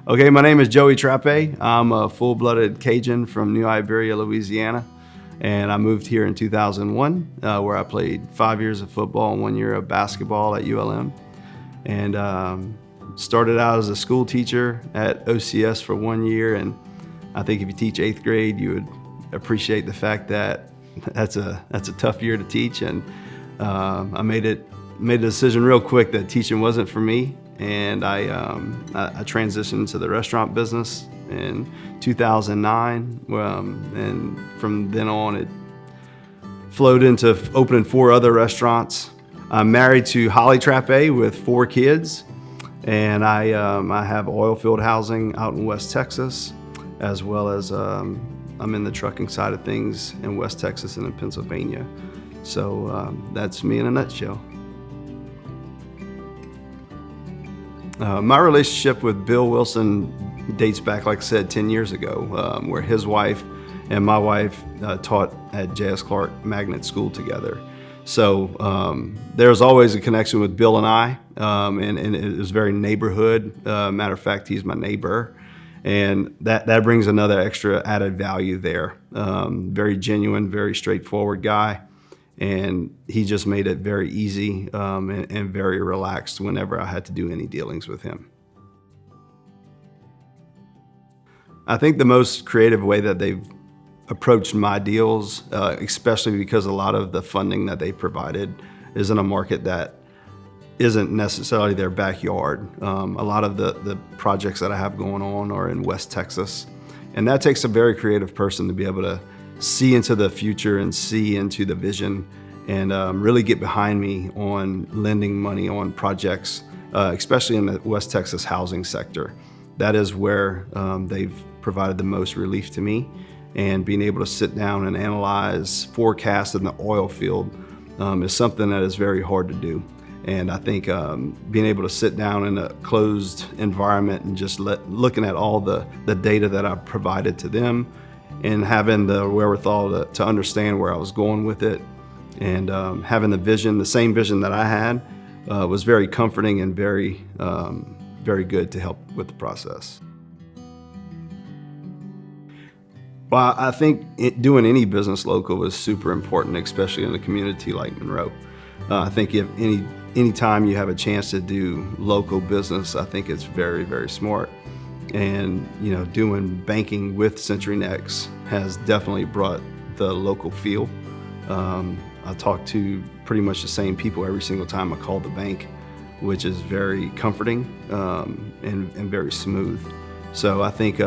Okay, my name is Joey Trappey. I'm a full-blooded Cajun from New Iberia, Louisiana. And I moved here in 2001, where I played 5 years of football and 1 year of basketball at ULM. And started out as a school teacher at OCS for 1 year. And I think if you teach 8th grade, you would appreciate the fact that that's a tough year to teach. And I made a decision real quick that teaching wasn't for me. And I transitioned to the restaurant business in 2009, and from then on it flowed into opening 4 other restaurants. I'm married to Holly Trappey with 4 kids, and I have oil field housing out in West Texas, as well as I'm in the trucking side of things in West Texas and in Pennsylvania. So that's me in a nutshell. My relationship with Bill Wilson dates back, like I said, 10 years ago, where his wife and my wife taught at J.S. Clark Magnet School together. So there was always a connection with Bill and I, and it was very neighborhood. Matter of fact, he's my neighbor, and that brings another extra added value there. Very genuine, very straightforward guy. And he just made it very easy and very relaxed whenever I had to do any dealings with him. I think the most creative way that they've approached my deals, especially because a lot of the funding that they provided is in a market that isn't necessarily their backyard. A lot of the projects that I have going on are in West Texas. And that takes a very creative person to be able to see into the future and see into the vision and really get behind me on lending money on projects, especially in the West Texas housing sector. That is where they've provided the most relief to me, and being able to sit down and analyze forecasts in the oil field is something that is very hard to do. And I think being able to sit down in a closed environment and just looking at all the data that I've provided to them, and having the wherewithal to understand where I was going with it, and having the same vision that I had, was very comforting and very good to help with the process. Well, I think doing any business local is super important, especially in a community like Monroe. I think if any time you have a chance to do local business, I think it's very, very smart. And doing banking with CenturyNext has definitely brought the local feel. I talk to pretty much the same people every single time I call the bank, which is very comforting and very smooth. So I think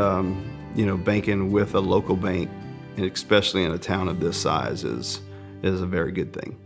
banking with a local bank, and especially in a town of this size, is a very good thing.